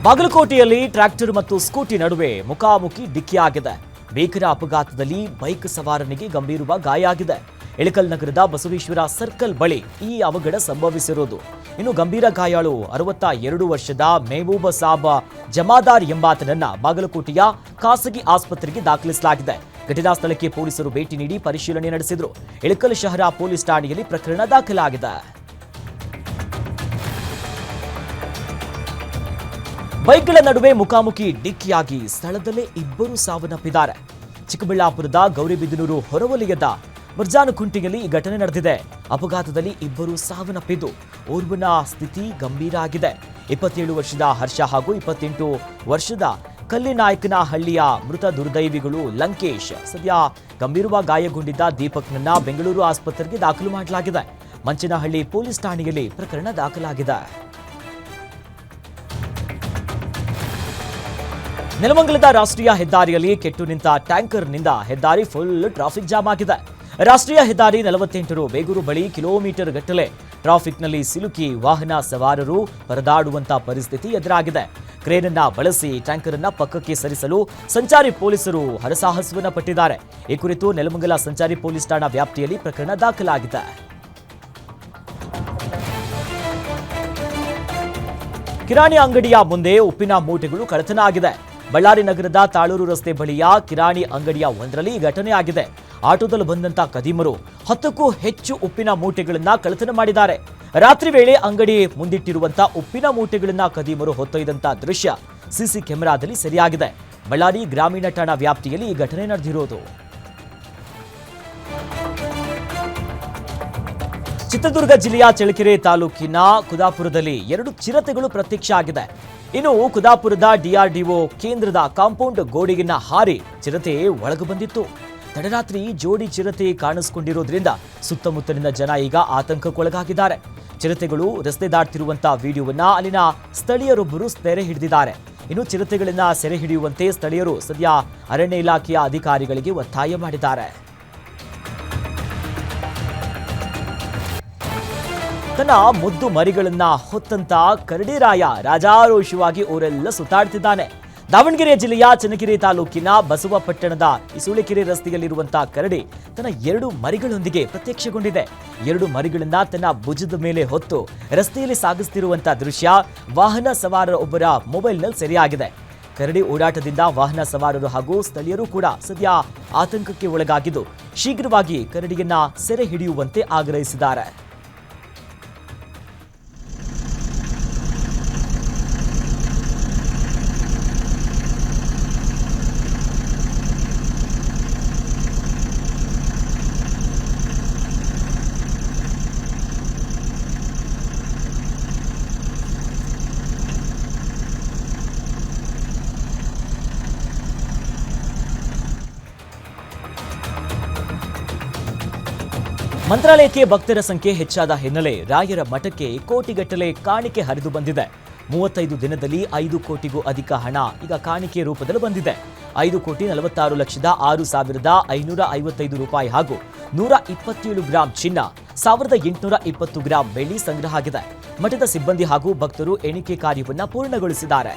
ಬಾಗಲಕೋಟೆಯಲ್ಲಿ ಟ್ರ್ಯಾಕ್ಟರ್ ಮತ್ತು ಸ್ಕೂಟಿ ನಡುವೆ ಮುಖಾಮುಖಿ ಡಿಕ್ಕಿಯಾಗಿದೆ. ಭೀಕರ ಅಪಘಾತದಲ್ಲಿ ಬೈಕ್ ಸವಾರನಿಗೆ ಗಂಭೀರವಾಗಿ ಗಾಯ ಆಗಿದೆ. ಇಳಕಲ್ ನಗರದ ಬಸವೇಶ್ವರ ಸರ್ಕಲ್ ಬಳಿ ಈ ಅವಘಡ ಸಂಭವಿಸಿರುವುದು. ಇನ್ನು ಗಂಭೀರ ಗಾಯಾಳು 62 ವರ್ಷದ ಮೆಹಬೂಬ ಸಾಬ್ ಜಮಾದಾರ್ ಎಂಬಾತನನ್ನ ಬಾಗಲಕೋಟೆಯ ಖಾಸಗಿ ಆಸ್ಪತ್ರೆಗೆ ದಾಖಲಿಸಲಾಗಿದೆ. ಘಟನಾ ಸ್ಥಳಕ್ಕೆ ಪೊಲೀಸರು ಭೇಟಿ ನೀಡಿ ಪರಿಶೀಲನೆ ನಡೆಸಿದರು. ಇಳಕಲ್ ಶಹರ ಪೊಲೀಸ್ ಠಾಣೆಯಲ್ಲಿ ಪ್ರಕರಣ ದಾಖಲಾಗಿದೆ. ಬೈಕ್ಗಳ ನಡುವೆ ಮುಖಾಮುಖಿ ಡಿಕ್ಕಿಯಾಗಿ ಸ್ಥಳದಲ್ಲೇ 2 ಸಾವನ್ನಪ್ಪಿದ್ದಾರೆ. ಚಿಕ್ಕಬಳ್ಳಾಪುರದ ಗೌರಿಬಿದನೂರು ಹೊರವಲಯದ ಮರ್ಜಾನಕುಂಟಿಯಲ್ಲಿ ಈ ಘಟನೆ ನಡೆದಿದೆ. ಅಪಘಾತದಲ್ಲಿ 2 ಸಾವನ್ನಪ್ಪಿದ್ದು, ಓರ್ವನ ಸ್ಥಿತಿ ಗಂಭೀರ ಆಗಿದೆ. 27 ವರ್ಷದ ಹರ್ಷ ಹಾಗೂ 28 ವರ್ಷದ ಕಲ್ಲಿನಾಯಕನಹಳ್ಳಿಯ ಮೃತ ದುರ್ದೈವಿಗಳು ಲಂಕೇಶ್. ಸದ್ಯ ಗಂಭೀರವಾಗಿ ಗಾಯಗೊಂಡಿದ್ದ ದೀಪಕ್ನನ್ನ ಬೆಂಗಳೂರು ಆಸ್ಪತ್ರೆಗೆ ದಾಖಲು ಮಾಡಲಾಗಿದೆ. ಮಂಚನಹಳ್ಳಿ ಪೊಲೀಸ್ ಠಾಣೆಯಲ್ಲಿ ಪ್ರಕರಣ ದಾಖಲಾಗಿದೆ. ನೆಲಮಂಗಲದ ರಾಷ್ಟ್ರೀಯ ಹೆದ್ದಾರಿಯಲ್ಲಿ ಕೆಟ್ಟು ನಿಂತ ಟ್ಯಾಂಕರ್ನಿಂದ ಹೆದ್ದಾರಿ ಫುಲ್ ಟ್ರಾಫಿಕ್ ಜಾಮ್ ಆಗಿದೆ. ರಾಷ್ಟ್ರೀಯ ಹೆದ್ದಾರಿ 48 ಬೇಗೂರು ಬಳಿ ಕಿಲೋಮೀಟರ್ ಗಟ್ಟಲೆ ಟ್ರಾಫಿಕ್ನಲ್ಲಿ ಸಿಲುಕಿ ವಾಹನ ಸವಾರರು ಪರದಾಡುವಂತ ಪರಿಸ್ಥಿತಿ ಎದುರಾಗಿದೆ. ಕ್ರೇನ್ ಅನ್ನ ಬಳಸಿ ಟ್ಯಾಂಕರ್ ಅನ್ನ ಪಕ್ಕಕ್ಕೆ ಸರಿಸಲು ಸಂಚಾರಿ ಪೊಲೀಸರು ಹರಸಾಹಸವನ್ನ ಪಟ್ಟಿದ್ದಾರೆ. ಈ ಕುರಿತು ನೆಲಮಂಗಲ ಸಂಚಾರಿ ಪೊಲೀಸ್ ಠಾಣಾ ವ್ಯಾಪ್ತಿಯಲ್ಲಿ ಪ್ರಕರಣ ದಾಖಲಾಗಿದೆ. ಕಿರಾಣಿ ಅಂಗಡಿಯ ಮುಂದೆ ಉಪ್ಪಿನ ಮೂಟೆಗಳು ಕಳ್ಳತನ ಆಗಿದೆ. ಬಳ್ಳಾರಿ ನಗರದ ತಾಳೂರು ರಸ್ತೆ ಬಳಿಯ ಕಿರಾಣಿ ಅಂಗಡಿಯ ಒಂದರಲ್ಲಿ ಘಟನೆ ಆಗಿದೆ. ಆಟೋದಲ್ಲಿ ಬಂದಂತ ಕದೀಮರು 10ಕ್ಕೂ ಹೆಚ್ಚು ಉಪ್ಪಿನ ಮೂಟೆಗಳನ್ನ ಕಳ್ಳತನ ಮಾಡಿದ್ದಾರೆ. ರಾತ್ರಿ ವೇಳೆ ಅಂಗಡಿ ಮುಂದಿಟ್ಟಿರುವಂತ ಉಪ್ಪಿನ ಮೂಟೆಗಳನ್ನ ಕದೀಮರು ಹೊತ್ತೊಯ್ದಂತ ದೃಶ್ಯ ಸಿಸಿ ಕ್ಯಾಮೆರಾದಲ್ಲಿ ಸೆರೆಯಾಗಿದೆ. ಬಳ್ಳಾರಿ ಗ್ರಾಮೀಣ ಠಾಣಾ ವ್ಯಾಪ್ತಿಯಲ್ಲಿ ಈ ಘಟನೆ ನಡೆದಿರೋದು. ಚಿತ್ರದುರ್ಗ ಜಿಲ್ಲೆಯ ಚಳ್ಳಕೆರೆ ತಾಲೂಕಿನ ಕುದಾಪುರದಲ್ಲಿ 2 ಚಿರತೆಗಳು ಪ್ರತ್ಯಕ್ಷ ಆಗಿದೆ. ಇನ್ನು ಕುದಾಪುರದ DRDO ಕೇಂದ್ರದ ಕಾಂಪೌಂಡ್ ಗೋಡೆಗಿನ್ನ ಹಾರಿ ಚಿರತೆ ಒಳಗೆ ಬಂದಿತ್ತು. ತಡರಾತ್ರಿ ಜೋಡಿ ಚಿರತೆ ಕಾಣಿಸಿಕೊಂಡಿರೋದ್ರಿಂದ ಸುತ್ತಮುತ್ತಲಿನ ಜನ ಈಗ ಆತಂಕಕ್ಕೊಳಗಾಗಿದ್ದಾರೆ. ಚಿರತೆಗಳು ರಸ್ತೆ ದಾಟ್ತಿರುವಂತಹ ವಿಡಿಯೋವನ್ನ ಅಲ್ಲಿನ ಸ್ಥಳೀಯರೊಬ್ಬರು ಸೆರೆ ಹಿಡಿದಿದ್ದಾರೆ. ಇನ್ನು ಚಿರತೆಗಳನ್ನ ಸೆರೆ ಹಿಡಿಯುವಂತೆ ಸ್ಥಳೀಯರು ಸದ್ಯ ಅರಣ್ಯ ಇಲಾಖೆಯ ಅಧಿಕಾರಿಗಳಿಗೆ ಒತ್ತಾಯ ಮಾಡಿದ್ದಾರೆ. ತನ್ನ ಮುದ್ದು ಮರಿಗಳನ್ನ ಹೊತ್ತಂತ ಕರಡಿರಾಯ ರಾಜಾರೋಷವಾಗಿ ಊರೆಲ್ಲ ಸುತ್ತಾಡ್ತಿದ್ದಾನೆ. ದಾವಣಗೆರೆ ಜಿಲ್ಲೆಯ ಚನ್ನಗಿರಿ ತಾಲೂಕಿನ ಬಸವಪಟ್ಟಣದ ಇಸುಳೆಕೆರೆ ರಸ್ತೆಯಲ್ಲಿರುವಂತಹ ಕರಡಿ ತನ್ನ 2 ಮರಿಗಳೊಂದಿಗೆ ಪ್ರತ್ಯಕ್ಷಗೊಂಡಿದೆ. 2 ಮರಿಗಳನ್ನ ತನ್ನ ಭುಜದ ಮೇಲೆ ಹೊತ್ತು ರಸ್ತೆಯಲ್ಲಿ ಸಾಗಿಸುತ್ತಿರುವಂತಹ ದೃಶ್ಯ ವಾಹನ ಸವಾರರ ಒಬ್ಬರ ಮೊಬೈಲ್ನಲ್ಲಿ ಸೆರೆಯಾಗಿದೆ. ಕರಡಿ ಓಡಾಟದಿಂದ ವಾಹನ ಸವಾರರು ಹಾಗೂ ಸ್ಥಳೀಯರು ಕೂಡ ಸದ್ಯ ಆತಂಕಕ್ಕೆ ಒಳಗಾಗಿದ್ದು ಶೀಘ್ರವಾಗಿ ಕರಡಿಯನ್ನ ಸೆರೆ ಹಿಡಿಯುವಂತೆ ಆಗ್ರಹಿಸಿದ್ದಾರೆ. ಮಂತ್ರಾಲಯಕ್ಕೆ ಭಕ್ತರ ಸಂಖ್ಯೆ ಹೆಚ್ಚಾದ ಹಿನ್ನೆಲೆ ರಾಯರ ಮಠಕ್ಕೆ ಕೋಟಿಗಟ್ಟಲೆ ಕಾಣಿಕೆ ಹರಿದು ಬಂದಿದೆ. 35 ದಿನದಲ್ಲಿ 5 ಕೋಟಿಗೂ ಅಧಿಕ ಹಣ ಈಗ ಕಾಣಿಕೆ ರೂಪದಲ್ಲಿ ಬಂದಿದೆ. 5,46,06,555 ರೂಪಾಯಿ ಹಾಗೂ 127 ಗ್ರಾಂ ಚಿನ್ನ, 1,820 ಗ್ರಾಂ ಬೆಳ್ಳಿ ಸಂಗ್ರಹ ಆಗಿದೆ. ಮಠದ ಸಿಬ್ಬಂದಿ ಹಾಗೂ ಭಕ್ತರು ಎಣಿಕೆ ಕಾರ್ಯವನ್ನು ಪೂರ್ಣಗೊಳಿಸಿದ್ದಾರೆ.